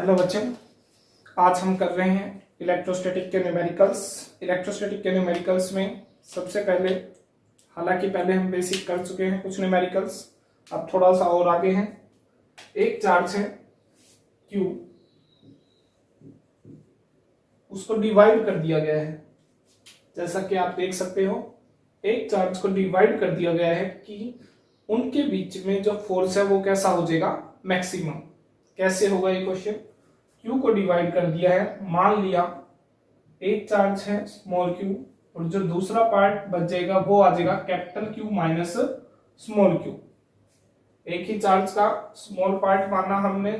Hello बच्चों, आज हम कर रहे हैं इलेक्ट्रोस्टैटिक के न्यूमेरिकल्स। इलेक्ट्रोस्टैटिक के न्यूमेरिकल्स में सबसे पहले, हालांकि पहले हम बेसिक कर चुके हैं कुछ न्यूमेरिकल्स, अब थोड़ा सा और आगे हैं। एक चार्ज है Q, उसको डिवाइड कर दिया गया है। जैसा कि आप देख सकते हो, एक चार्ज को डिवाइड कर दिया गया है कि उनके बीच में जो फोर्स है वो कैसा हो जाएगा, मैक्सिमम। कैसे होगा ये क्वेश्चन? Q को डिवाइड कर दिया है, मान लिया एक चार्ज है स्मॉल q और जो दूसरा पार्ट बच जाएगा वो आ जाएगा capital Q minus small q। एक ही चार्ज का स्मॉल पार्ट माना हमने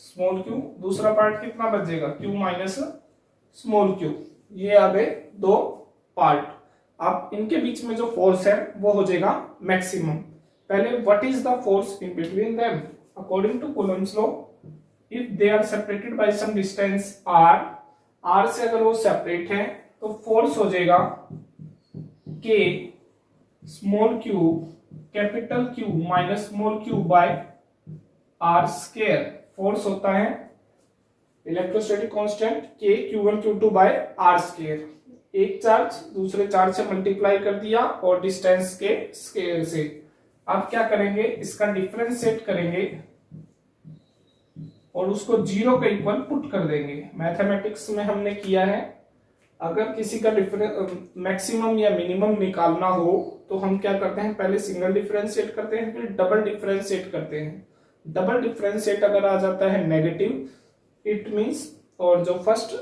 स्मॉल q, दूसरा पार्ट कितना बच जाएगा Q माइनस स्मॉल q। ये आ गए दो पार्ट। अब इनके बीच में जो फोर्स है वो हो जाएगा मैक्सिमम। पहले what is the force in between them according to Coulomb's law, if they are separated by some distance r से अगर वो सेपरेट है तो फोर्स हो जाएगा k small q capital Q minus small q by r square. Force होता है electrostatic constant k q1 q2 by r square. एक चार्ज दूसरे चार्ज से मल्टीप्लाई कर दिया और डिस्टेंस के स्क्वायर से। अब क्या करेंगे, इसका डिफरेंशिएट करेंगे और उसको जीरो के इक्वल पुट कर देंगे। मैथमेटिक्स में हमने किया है, अगर किसी का मैक्सिमम या मिनिमम निकालना हो तो हम क्या करते हैं, पहले सिंगल डिफरेंशिएट करते हैं, फिर डबल डिफरेंशिएट करते हैं। डबल डिफरेंशिएट अगर आ जाता है नेगेटिव, इट मींस, और जो फर्स्ट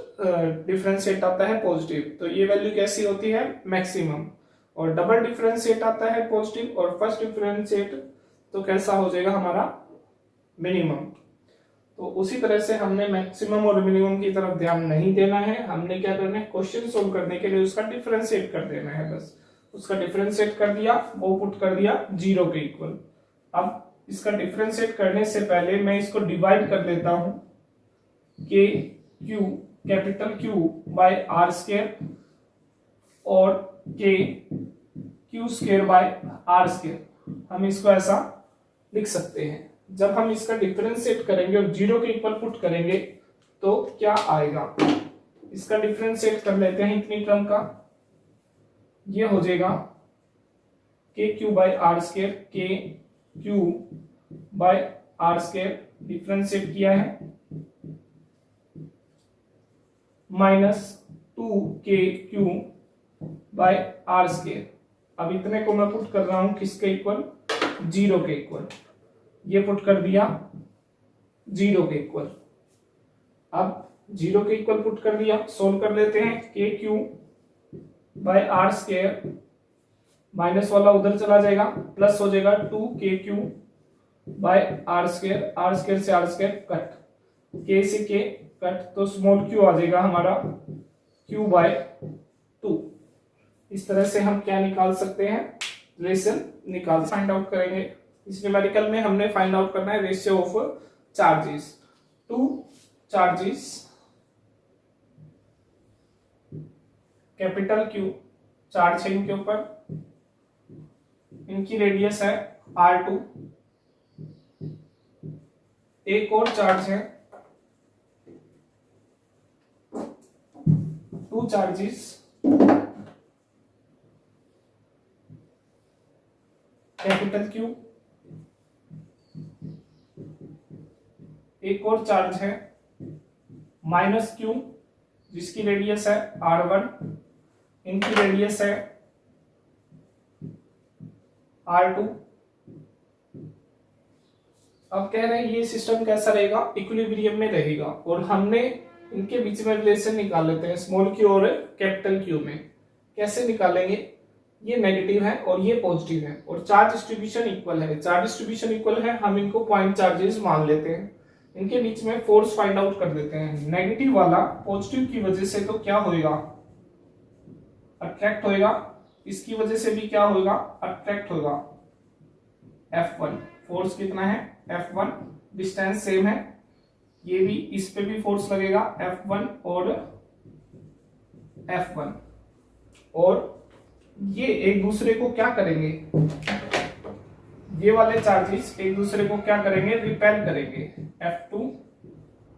डिफरेंशिएट आता है पॉजिटिव, तो ये वैल्यू कैसी होती है, मैक्सिमम। और डबल डिफरेंशिएट आता है पॉजिटिव और फर्स्ट डिफरेंशिएट तो कैसा हो जाएगा हमारा, मिनिमम। तो उसी तरह से हमने मैक्सिमम और मिनिमम की तरफ ध्यान नहीं देना है। हमने क्या करना है, क्वेश्चन सोल्व करने के लिए उसका डिफरेंशिएट कर देना है। बस उसका डिफरेंशिएट कर दिया, वो पुट कर दिया जीरो के इक्वल। अब इसका डिफरेंशिएट करने से पहले मैं इसको डिवाइड कर लेता हूं, K Q capital Q by r square और K Q square by r square. हम इसको ऐसा लिख सकते हैं। जब हम इसका डिफरेंशिएट करेंगे और जीरो के इक्वल पुट करेंगे तो क्या आएगा, इसका डिफरेंशिएट कर लेते हैं इतनी टर्म का। ये हो जाएगा K Q by R square, K Q by R square differentiate किया है, minus 2kq by R square. अब इतने को मैं पुट कर रहा हूं किसके इक्वल, जीरो के इक्वल। ये पुट कर दिया जीरो के इक्वल। अब जीरो के इक्वल पुट कर दिया, सोल्व कर लेते हैं। K Q by R square, minus वाला उधर चला जाएगा, प्लस हो जाएगा 2kq by R square. R square से आर स्क्वायर कट, के से के कट, तो स्मॉल q आ जाएगा हमारा q बाय 2। इस तरह से हम क्या निकाल सकते हैं, रिलेशन निकाल फाइंड आउट करेंगे। इस न्यूमेरिकल में हमने फाइंड आउट करना है ratio of charges. Two charges capital Q charge है इनके ऊपर, इनकी रेडियस है R2। एक और चार्ज है, टू चार्जेस कैपिटल Q, एक और चार्ज है माइनस Q जिसकी रेडियस है R1, इनकी रेडियस है R2। अब कह रहे हैं ये सिस्टम कैसा रहेगा, इक्विलिब्रियम में रहेगा। और हमने इनके बीच में रिलेशन निकाल लेते हैं स्मॉल q और कैपिटल Q में। कैसे निकालेंगे, ये नेगेटिव है और ये पॉजिटिव है और चार्ज डिस्ट्रीब्यूशन इक्वल है। चार्ज डिस्ट्रीब्यूशन इक्वल है, हम इनको पॉइंट चार्जेस मान लेते हैं। इनके बीच में फोर्स फाइंड आउट कर देते हैं। नेगेटिव वाला पॉजिटिव की वजह से तो क्या होएगा, अट्रैक्ट होएगा, इसकी वजह से भी क्या होएगा, अट्रैक्ट होगा। F1 फोर्स कितना है, F1, डिस्टेंस सेम है, ये भी इस पे भी फोर्स लगेगा F1 और F1। और ये एक दूसरे को क्या करेंगे, ये वाले चार्जेस एक दूसरे को क्या करेंगे, रिपेल करेंगे। F2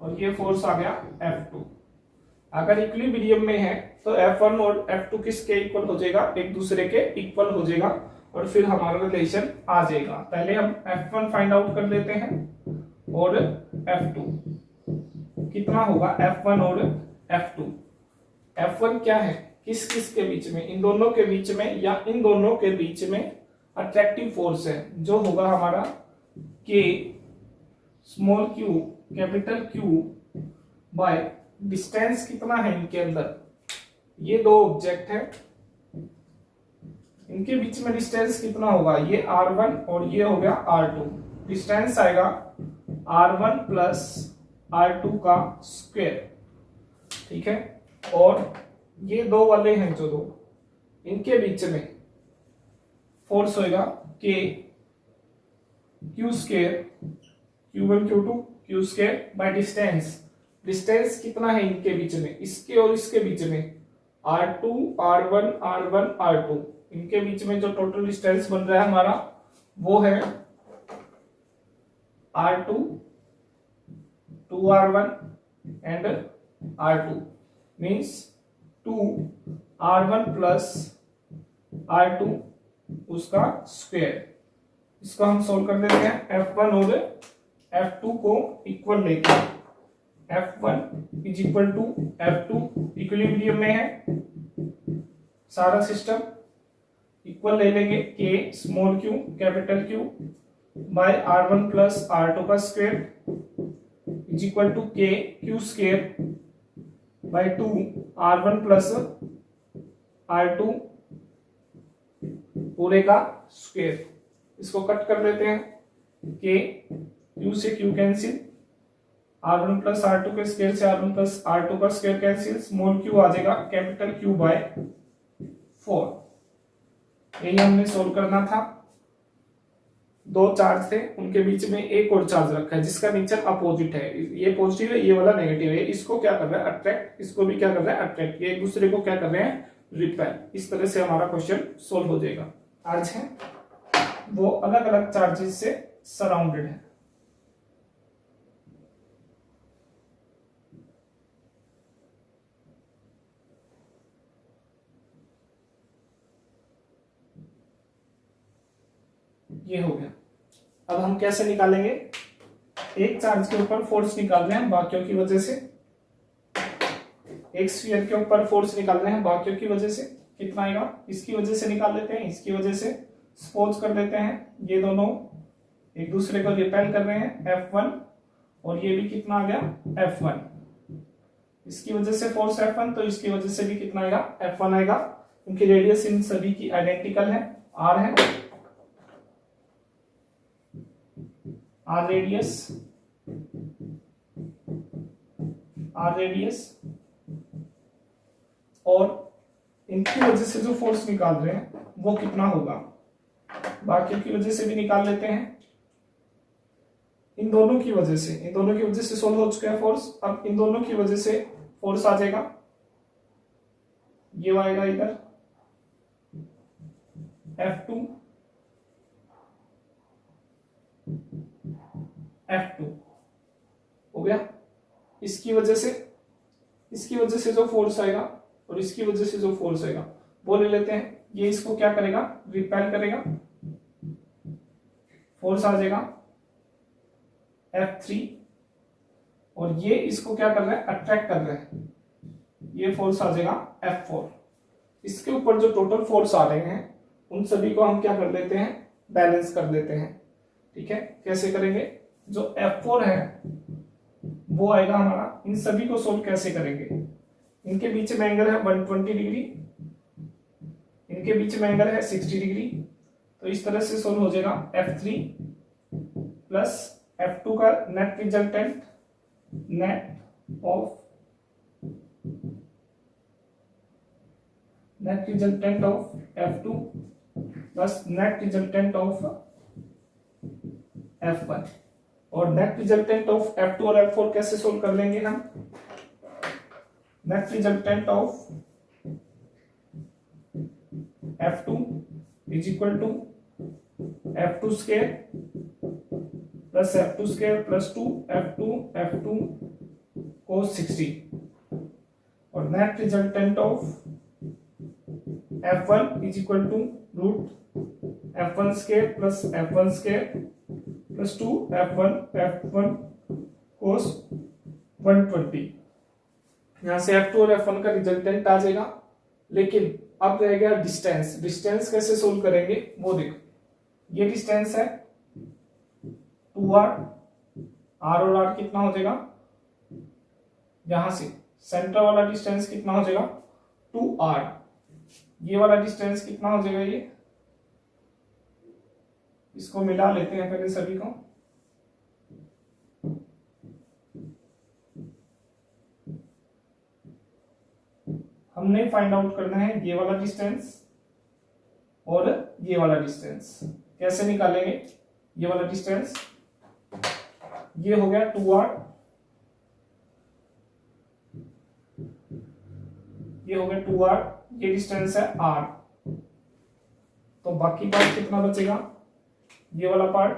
और और ये फोर्स आ गया F2। अगर इक्विलिब्रियम में है तो F1 और F2 किसके इक्वल हो जाएगा, एक दूसरे के इक्वल हो जाएगा और फिर हमारा रिलेशन आ जाएगा। पहले हम F1 फाइंड आउट कर लेते हैं और F2 कितना होगा, F1 और F2। F1 क्या है, किस किस के बीच में, इन दोनों के बीच में या इन दोनों के बीच में अट्रैक्टिव फोर्स है, जो होगा हमारा K small q capital Q by distance कितना है इनके अंदर, ये दो ऑब्जेक्ट है, इनके बीच में डिस्टेंस कितना होगा, ये R1 और ये हो गया R2। डिस्टेंस आएगा R1 प्लस R2 का स्क्वायर, ठीक है। और ये दो वाले हैं जो दो, इनके बीच में फोर्स होगा K Q square Q1 Q2 Q square by distance. Distance कितना है इनके बीच में, इसके और इसके बीच में R2 R1 R1 R2, इनके बीच में जो टोटल डिस्टेंस बन रहा है हमारा वो है R2 2R1 and R2 means 2R1 plus R2 उसका स्क्वायर। इसको हम सोल्व कर देते हैं, F1 और F2 को इक्वल लेके F1 is equal to F2, equilibrium में है सारा सिस्टम, इक्वल ले लेंगे K small q capital Q by R1 plus R2 का square is equal to K Q square by 2 R1 plus R2 पूरे का स्क्वायर। इसको कट कर लेते हैं, K Q से Q cancel, R1 plus R2 के स्क्वायर से R1 प्लस R2 का स्क्वायर कैंसिल, स्मॉल q आ जाएगा कैपिटल Q बाय 4। यही हमने सोल्व करना था। दो चार्ज थे, उनके बीच में एक और चार्ज रखा है जिसका नेचर अपोजिट है, ये पॉजिटिव है ये वाला नेगेटिव है। इसको क्या कर रहा है अट्रैक्ट, इसको भी क्या कर रहा है अट्रैक्ट, ये एक दूसरे को क्या कर रहे हैं रिपेल। इस तरह से हमारा क्वेश्चन सोल्व हो जाएगा। चार्ज है वो अलग अलग चार्जेस से सराउंडेड है। ये हो गया। अब हम कैसे निकालेंगे, एक चार्ज के ऊपर फोर्स निकाल रहे हैं बाकियों की वजह से, एक स्फीयर के ऊपर फोर्स निकाल रहे हैं बाकियों की वजह से, कितना आएगा, इसकी वजह से निकाल लेते हैं, इसकी वजह से सपोज कर लेते हैं ये दोनों एक दूसरे को रिपेल कर रहे हैं F1 और ये भी कितना आ गया F1, इसकी वजह से फोर्स F1 तो इसकी वजह से भी कितना आएगा F1 आएगा, क्योंकि रेडियस इन सभी की आइडेंटिकल है, R है, R रेडियस और इनकी वजह से जो फोर्स निकाल रहे हैं वो कितना होगा, बाकी की वजह से भी निकाल लेते हैं, इन दोनों की वजह से, इन दोनों की वजह से सोल्व हो चुका है फोर्स। अब इन दोनों की वजह से फोर्स आ जाएगा, ये आएगा इधर F2 हो गया। इसकी वजह से जो फोर्स आएगा और इसकी वजह से जो फोर्स आएगा वो ले लेते हैं, ये इसको क्या करेगा रिपेल करेगा, फोर्स आ जाएगा F3 और ये इसको क्या कर रहा है अट्रैक्ट कर रहा है, ये फोर्स आ जाएगा F4। इसके ऊपर जो टोटल फोर्स आ रहे हैं उन सभी को हम क्या कर लेते हैं बैलेंस कर देते हैं, ठीक है। कैसे करेंगे, जो F4 है वो आएगा हमारा, इन सभी को सोल्व कैसे करेंगे, इनके बीच में एंगल है 120 डिग्री, इनके बीच में एंगल है 60 डिग्री, तो इस तरह से सोल्व हो जाएगा F3 प्लस F2 का net resultant, net resultant of F2 plus net resultant of F1। और नेट रिजल्टेंट ऑफ F2 और F4 कैसे सोल्व कर लेंगे हम, net resultant of F2 is equal to F2 square plus F2 square plus 2 F2 cos 60 और net resultant of F1 is equal to root F1 square plus F1 square plus 2 F1 cos 120। यहां से F2 और F1 का resultant आ जाएगा, लेकिन अब रह गया डिस्टेंस। डिस्टेंस कैसे सोल्व करेंगे वो देखो। ये डिस्टेंस है 2r, r और r कितना हो जाएगा, यहां से सेंटर वाला डिस्टेंस कितना हो जाएगा 2r, ये वाला डिस्टेंस कितना हो जाएगा, ये इसको मिला लेते हैं पहले सभी को। हमने फाइंड आउट करना है ये वाला डिस्टेंस और ये वाला डिस्टेंस। कैसे निकालेंगे ये वाला डिस्टेंस, ये हो गया 2r, ये हो गया 2r, ये डिस्टेंस है r, तो बाकी पार्ट कितना बचेगा, ये वाला पार्ट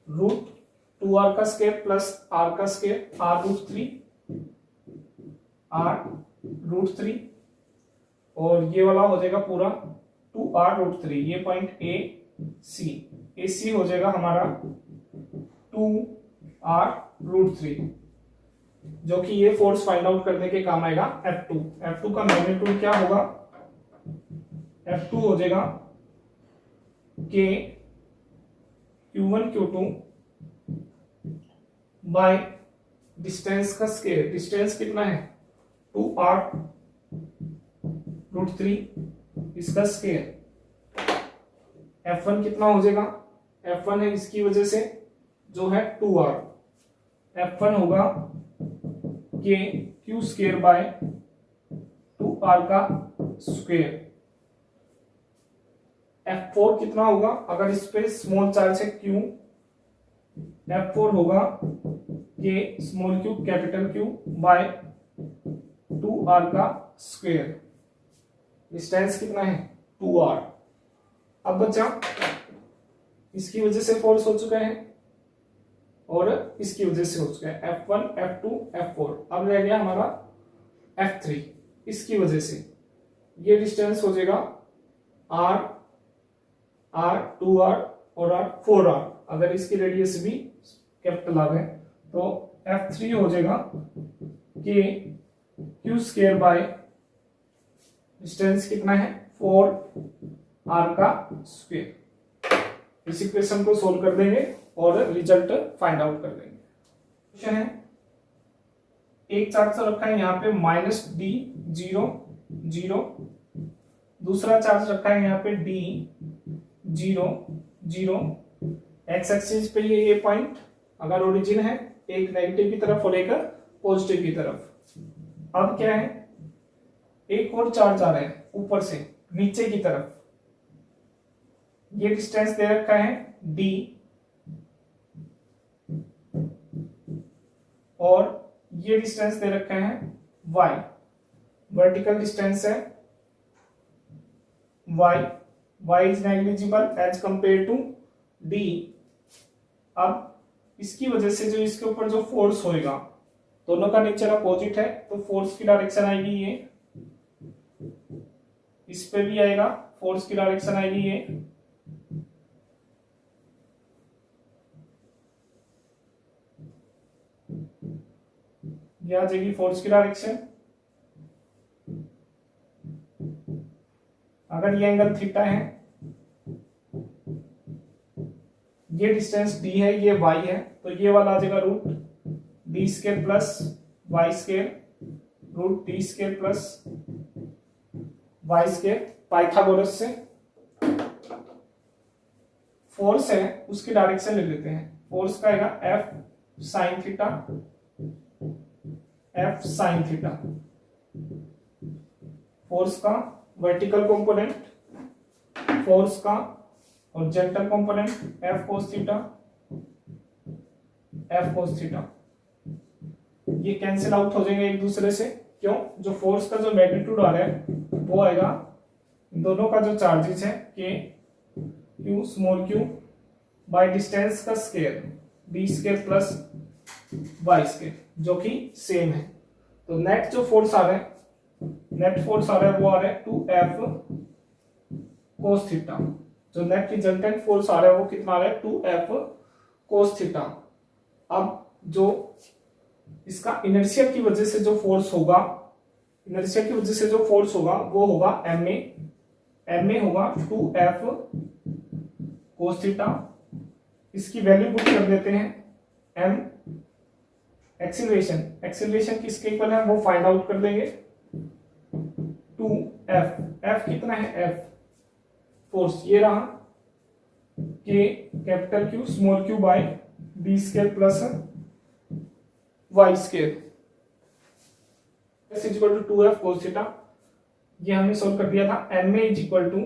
रूट 2r का स्क्वायर प्लस r का square, r root 3, r root 3, और ये वाला हो जाएगा पूरा 2r रूट 3। ये पॉइंट ए सी हो जाएगा हमारा 2r रूट 3, जो कि ये फोर्स फाइंड आउट करने के काम आएगा F2 का मैग्नीट्यूड क्या होगा, F2 हो जाएगा K Q1 Q2 bye distance का स्क्वायर। डिस्टेंस कितना है 2r रूट 3, इसका स्क्वायर। F1 कितना हो जाएगा, F1 है इसकी वजह से जो है 2r, F1 होगा K Q square bye 2r का स्क्वायर। F4 कितना होगा, अगर इस पे स्मॉल चार्ज है Q, F4 होगा K small q capital Q by 2r का स्क्वायर। डिस्टेंस कितना है 2r। अब बच्चा इसकी वजह से फोर्स हो चुका है और इसकी वजह से हो चुका है F1 F2 F4। अब रह गया हमारा F3, इसकी वजह से ये डिस्टेंस हो जाएगा r 2r और r 4r। अगर इसकी रेडियस भी कैपिटल आर है तो F3 हो जाएगा कि Q स्क्वायर बाय डिस्टेंस कितना है 4r का स्क्वायर। इस इक्वेशन को सोल्व कर देंगे और रिजल्ट फाइंड आउट कर देंगे। क्वेश्चन है, एक चार्ज रखा है यहाँ पे -d 0 0, दूसरा चार्ज रखा है यहाँ पे d 0 0। एक्स एक्सिस पे ये पॉइंट अगर ओरिजिन है एक नेगेटिव की तरफ और एक पॉजिटिव की तरफ। अब क्या है, एक और चार्ज आ रहा है ऊपर से नीचे की तरफ। ये डिस्टेंस दे रखा है d और ये डिस्टेंस दे रखा है y। वर्टिकल डिस्टेंस है y is negligible as compare to d। अब इसकी वजह से जो इसके ऊपर जो फोर्स होएगा, दोनों का नेचर अपोजिट है, तो फोर्स की डायरेक्शन आएगी ये, इस पे भी आएगा फोर्स की डायरेक्शन आएगी ये। आ जाएगी फोर्स की डायरेक्शन। अगर ये एंगल थीटा है, ये डिस्टेंस d है, ये y है, तो ये वाला आ जाएगा root d square plus y square root d square plus y square. Pythagoras से फोर्स है उसकी डायरेक्शन ले लेते हैं। फोर्स का आएगा f sine theta, f sine theta. Force का वर्टिकल कंपोनेंट, फोर्स का horizontal component f cos theta, f cos theta. ये कैंसिल आउट हो जाएंगे एक दूसरे से। क्यों? जो फोर्स का जो मैग्नीट्यूड आ रहा है वो आएगा, दोनों का जो चार्जेस है k q small q by distance का square d square plus Y square, जो कि सेम है। तो नेट जो फोर्स आ रहा है, नेट फोर्स आ रहा है वो आ रहा है 2F कोस थीटा। जो नेट रिजल्टेंट फोर्स आ रहा है वो कितना आ रहा है 2F कोस थीटा। अब जो इसका इनर्शिया की वजह से जो फोर्स होगा, इनर्शिया की वजह से जो फोर्स होगा वो होगा ma होगा 2F कोस थीटा। इसकी वैल्यू पुट कर देते हैं। m एक्सीलरेशन किसके इक्वल है वो फाइंड आउट कर देंगे। 2F, F कितना है, F फोर्स ये रहा, K capital Q small q by b square plus y square is equal to 2F cos theta. ये हमने सॉल्व कर दिया था। ma is equal to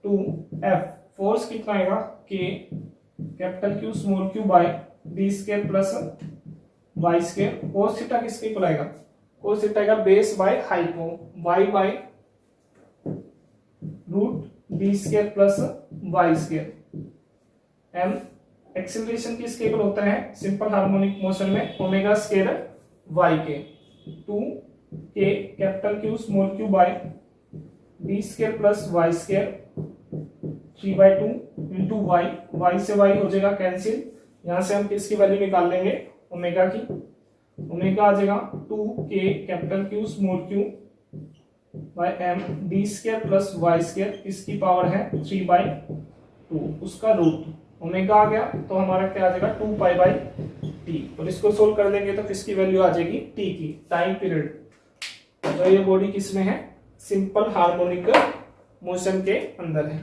2F, force कितना आएगा, K capital Q small q by b square plus y square. cos theta किसके equal आएगा, cos theta आएगा बेस बाय हाइट को, y by root b square plus y square. m acceleration किसके equal होता है simple harmonic motion में, omega square y के। 2K capital Q small q by b square plus y square 3/2 into y से y हो जाएगा cancel. यहां से हम किसकी वैल्यू निकाल लेंगे, ओमेगा की। ओमेगा आ जाएगा 2K capital Q small q by m b square plus y square, इसकी पावर है 3/2, उसका रूट। ओमेगा आ गया तो हमारा क्या आ जाएगा 2π/t, और इसको सोल्व कर देंगे तो किसकी वैल्यू आ जाएगी, t की, टाइम पीरियड। तो ये बॉडी किसमें है, सिंपल हार्मोनिक मोशन के अंदर है।